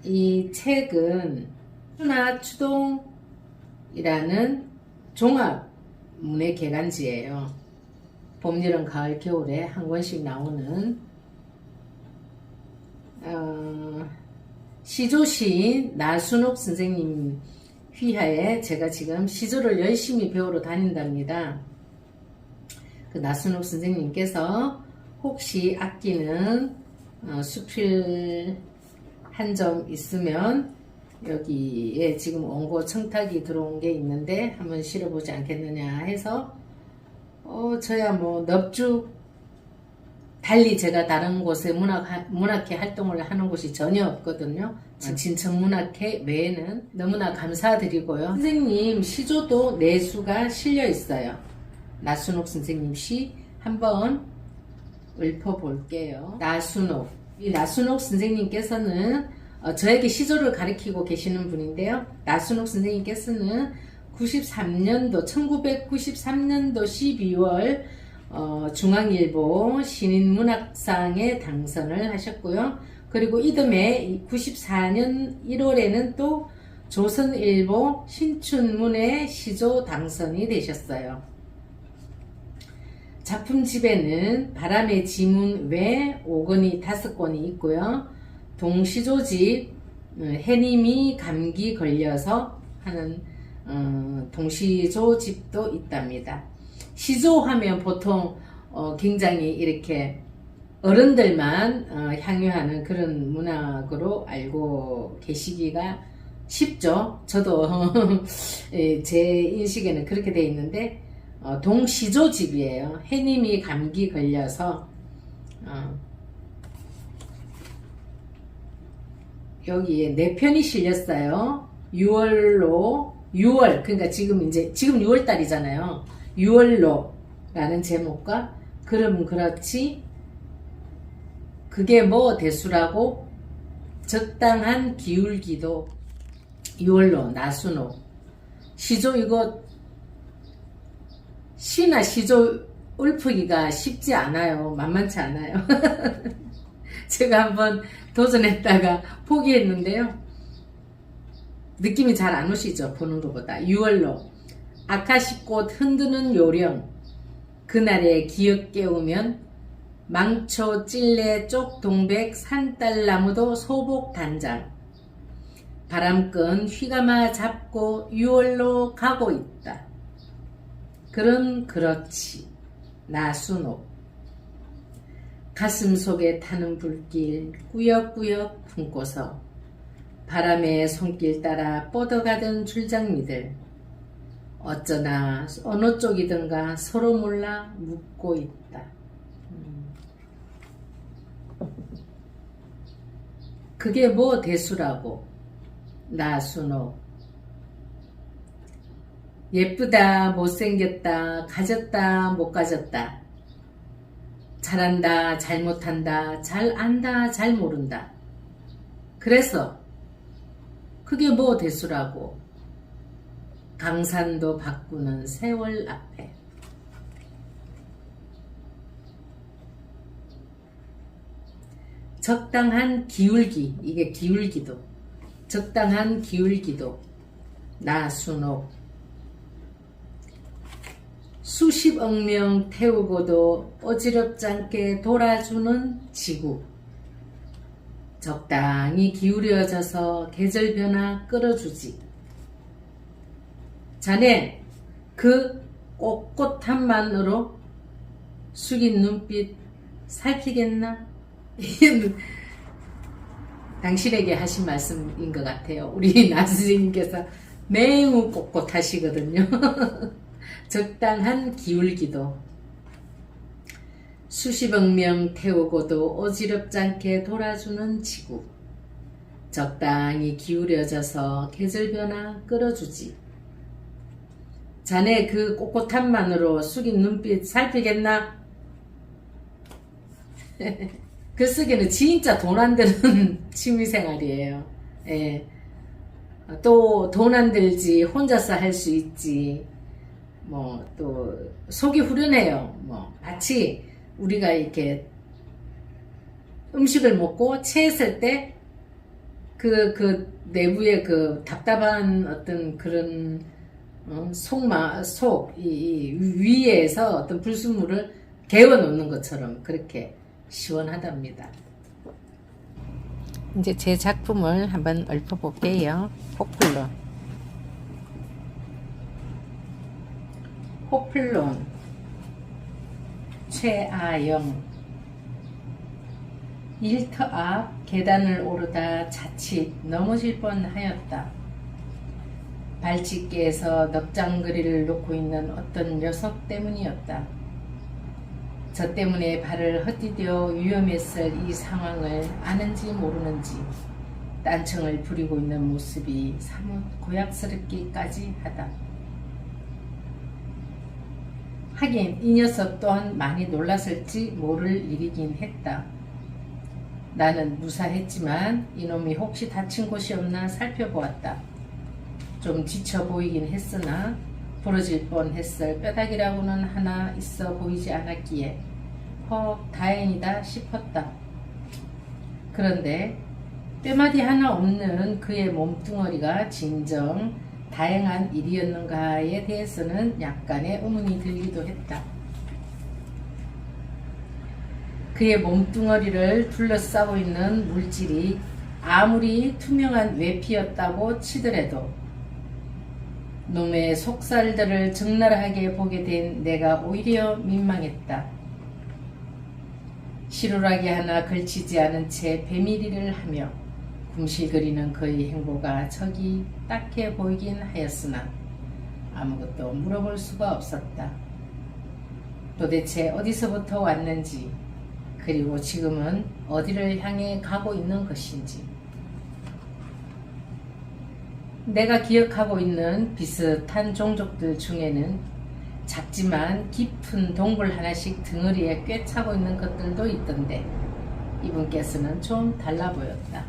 이 책은 추나추동이라는 종합 문예 개간지예요. 봄, 여름, 가을, 겨울에 한 권씩 나오는 시조시인 나순옥 선생님 휘하에 제가 지금 시조를 열심히 배우러 다닌답니다. 그 나순옥 선생님께서 혹시 아끼는 수필 한 점 있으면 여기에 지금 원고 청탁이 들어온 게 있는데 한번 실어보지 않겠느냐 해서 저야 뭐 넙죽 달리 제가 다른 곳에 문학회 활동을 하는 곳이 전혀 없거든요. 진천문학회 외에는 너무나 감사드리고요. 선생님 시조도 내수가 실려 있어요. 나순옥 선생님 시 한번 읊어볼게요. 나순옥. 이 나순옥 선생님께서는 저에게 시조를 가르치고 계시는 분인데요. 나순옥 선생님께서는 1993년도 12월 중앙일보 신인문학상에 당선을 하셨고요. 그리고 이듬해 94년 1월에는 또 조선일보 신춘문예 시조 당선이 되셨어요. 작품집에는 바람의 지문 외 5권이 5권이 있고요. 동시조집 해님이 감기 걸려서 하는 동시조집도 있답니다. 시조하면 보통 굉장히 이렇게 어른들만 향유하는 그런 문학으로 알고 계시기가 쉽죠. 저도 제 인식에는 그렇게 돼 있는데 동시조집이에요. 해님이 감기 걸려서 여기에 4편이 실렸어요. 6월 그러니까 지금 6월달이잖아요. 6월로라는 제목과 그럼 그렇지 그게 뭐 대수라고 적당한 기울기도 6월로 나순옥 시조 이거 시나 시조 읊기가 쉽지 않아요. 만만치 않아요. 제가 한번 도전했다가 포기했는데요. 느낌이 잘 안 오시죠? 보는 것보다. 6월로 아카시꽃 흔드는 요령 그날의 기억 깨우면 망초 찔레 쪽 동백 산딸나무도 소복 단장 바람끈 휘감아 잡고 6월로 가고 있다. 그럼 그렇지 나순옥 가슴 속에 타는 불길 꾸역꾸역 품고서 바람의 손길 따라 뻗어가던 줄장미들 어쩌나 어느 쪽이든가 서로 몰라 묻고 있다. 그게 뭐 대수라고 나순옥 예쁘다 못생겼다 가졌다 못 가졌다 잘한다 잘못한다 잘 안다 잘 모른다 그래서 그게 뭐 대수라고 강산도 바꾸는 세월 앞에 적당한 기울기 이게 기울기도 적당한 기울기도 나순옥 수십억 명 태우고도 어지럽지 않게 돌아주는 지구 적당히 기울여져서 계절 변화 끌어주지 자네 그 꼿꼿함만으로 숙인 눈빛 살피겠나? 당신에게 하신 말씀인 것 같아요. 우리 나 선생님께서 매우 꼿꼿하시거든요. 적당한 기울기도 수십억 명 태우고도 어지럽지 않게 돌아주는 지구 적당히 기울여져서 계절 변화 끌어주지 자네 그 꼿꼿함만으로 숙인 눈빛 살피겠나? 글쓰기는 진짜 돈 안 드는 취미생활이에요. 예. 또 돈 안 들지 혼자서 할 수 있지 뭐 또 속이 후련해요. 뭐 마치 우리가 이렇게 음식을 먹고 체했을 때 그 내부의 그 답답한 어떤 그런 이 위에서 어떤 불순물을 개워놓는 것처럼 그렇게 시원하답니다. 이제 제 작품을 한번 읊어볼게요. 호플론. 호플론 최아영. 일터 앞 계단을 오르다 자칫 넘어질 뻔하였다. 발집게에서 넉장거리를 놓고 있는 어떤 녀석 때문이었다. 저 때문에 발을 헛디뎌 위험했을 이 상황을 아는지 모르는지 딴청을 부리고 있는 모습이 사뭇 고약스럽기까지 하다. 하긴 이 녀석 또한 많이 놀랐을지 모를 일이긴 했다. 나는 무사했지만 이놈이 혹시 다친 곳이 없나 살펴보았다. 좀 지쳐 보이긴 했으나 부러질 뻔했을 뼈다귀라고는 하나 있어 보이지 않았기에 다행이다 싶었다. 그런데 뼈마디 하나 없는 그의 몸뚱어리가 진정 다행한 일이었는가에 대해서는 약간의 의문이 들기도 했다. 그의 몸뚱어리를 둘러싸고 있는 물질이 아무리 투명한 외피였다고 치더라도 놈의 속살들을 적나라하게 보게 된 내가 오히려 민망했다. 시루라기 하나 걸치지 않은 채 배밀이를 하며 궁실거리는 그의 행보가 척이 딱해 보이긴 하였으나 아무것도 물어볼 수가 없었다. 도대체 어디서부터 왔는지, 그리고 지금은 어디를 향해 가고 있는 것인지. 내가 기억하고 있는 비슷한 종족들 중에는 작지만 깊은 동굴 하나씩 등허리에 꿰차고 있는 것들도 있던데 이분께서는 좀 달라 보였다.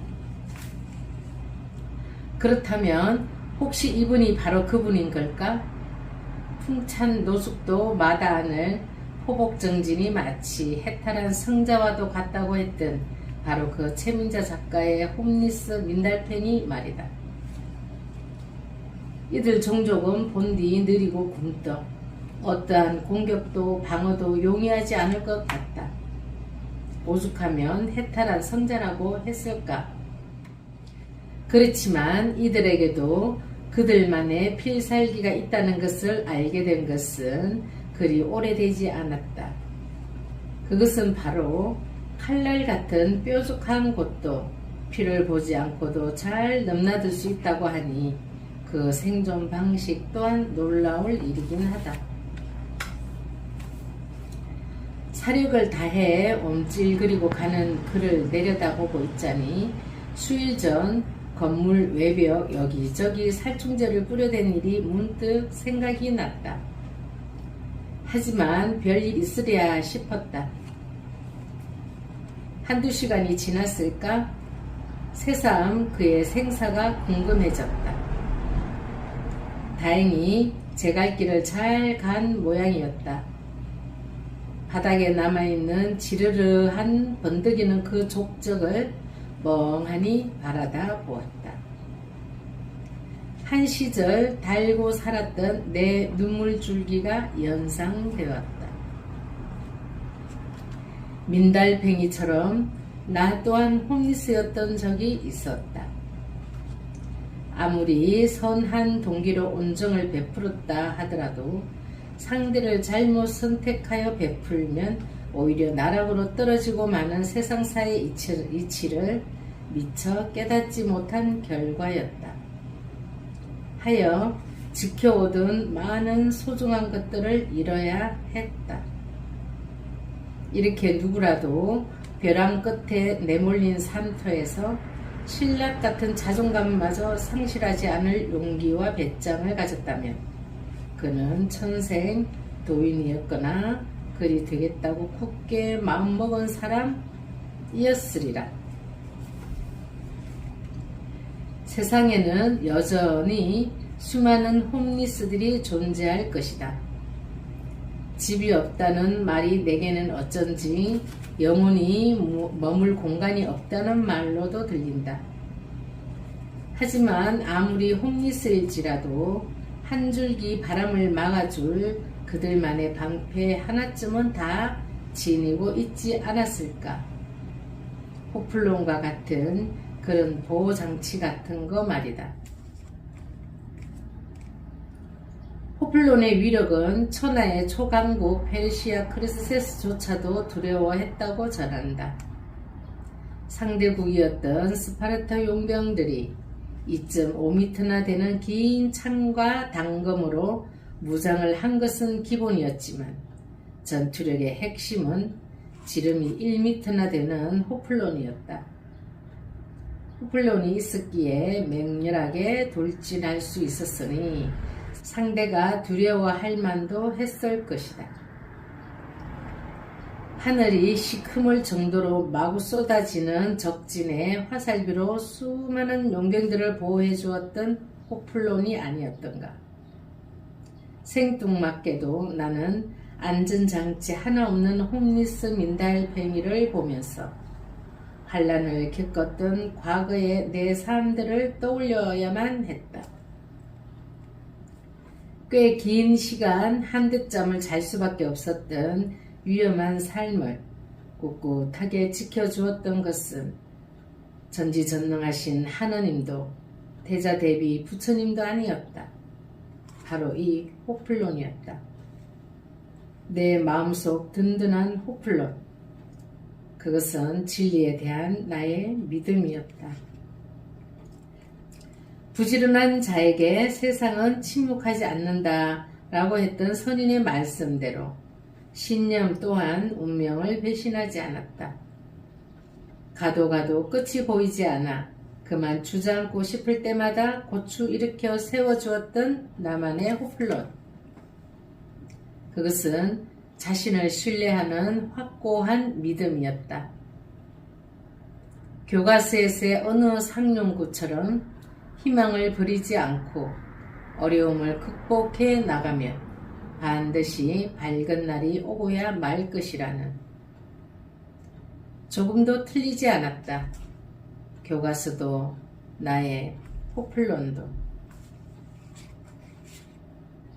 그렇다면 혹시 이분이 바로 그분인 걸까? 풍찬 노숙도 마다 않을 포복정진이 마치 해탈한 성자와도 같다고 했던 바로 그 최민자 작가의 홈리스 민달팽이 말이다. 이들 종족은 본디 느리고 굼떠 어떠한 공격도 방어도 용이하지 않을 것 같다. 오죽하면 해탈한 성자라고 했을까? 그렇지만 이들에게도 그들만의 필살기가 있다는 것을 알게 된 것은 그리 오래되지 않았다. 그것은 바로 칼날 같은 뾰족한 곳도 피를 보지 않고도 잘 넘나들 수 있다고 하니 그 생존 방식 또한 놀라울 일이긴 하다. 사력을 다해 옴찔그리고 가는 그를 내려다보고 있자니 수일 전 건물 외벽 여기저기 살충제를 뿌려댄 일이 문득 생각이 났다. 하지만 별일 있으랴 싶었다. 한두 시간이 지났을까? 새삼 그의 생사가 궁금해졌다. 다행히 제 갈 길을 잘 간 모양이었다. 바닥에 남아있는 지르르한 번득이는 그 족적을 멍하니 바라다 보았다. 한 시절 달고 살았던 내 눈물줄기가 연상되었다. 민달팽이처럼 나 또한 홈리스였던 적이 있었다. 아무리 선한 동기로 온정을 베풀었다 하더라도 상대를 잘못 선택하여 베풀면 오히려 나락으로 떨어지고 마는 세상사의 이치를 미처 깨닫지 못한 결과였다. 하여 지켜오던 많은 소중한 것들을 잃어야 했다. 이렇게 누구라도 벼랑 끝에 내몰린 산터에서 신락 같은 자존감마저 상실하지 않을 용기와 배짱을 가졌다면 그는 천생 도인이었거나 그리 되겠다고 굳게 마음먹은 사람이었으리라. 세상에는 여전히 수많은 홈리스들이 존재할 것이다. 집이 없다는 말이 내게는 어쩐지 영원히 머물 공간이 없다는 말로도 들린다. 하지만 아무리 홈리스일지라도 한 줄기 바람을 막아줄 그들만의 방패 하나쯤은 다 지니고 있지 않았을까. 호플론과 같은 그런 보호장치 같은 거 말이다. 호플론의 위력은 천하의 초강국 페르시아 크리스세스조차도 두려워했다고 전한다. 상대국이었던 스파르타 용병들이 2.5m나 되는 긴 창과 단검으로 무장을 한 것은 기본이었지만 전투력의 핵심은 지름이 1m나 되는 호플론이었다. 호플론이 있었기에 맹렬하게 돌진할 수 있었으니 상대가 두려워할 만도 했을 것이다. 하늘이 시커멀 정도로 마구 쏟아지는 적진에 화살비로 수많은 용병들을 보호해 주었던 호플론이 아니었던가. 생뚱맞게도 나는 안전장치 하나 없는 홈리스 민달팽이를 보면서 환란을 겪었던 과거의 내 삶들을 떠올려야만 했다. 꽤 긴 시간 한듣잠을 잘 수밖에 없었던 위험한 삶을 꿋꿋하게 지켜주었던 것은 전지전능하신 하느님도 대자대비 부처님도 아니었다. 바로 이 호플론이었다. 내 마음속 든든한 호플론. 그것은 진리에 대한 나의 믿음이었다. 부지런한 자에게 세상은 침묵하지 않는다 라고 했던 선인의 말씀대로 신념 또한 운명을 배신하지 않았다. 가도 끝이 보이지 않아 그만 주저앉고 싶을 때마다 고추 일으켜 세워주었던 나만의 호플론. 그것은 자신을 신뢰하는 확고한 믿음이었다. 교과서에서의 어느 상용구처럼 희망을 버리지 않고 어려움을 극복해 나가면 반드시 밝은 날이 오고야 말 것이라는. 조금도 틀리지 않았다. 교과서도 나의 호플론도.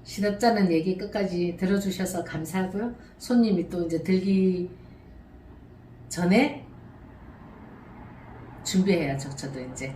시덥잖은 얘기 끝까지 들어주셔서 감사하고요. 손님이 또 이제 들기 전에 준비해야죠. 저도 이제.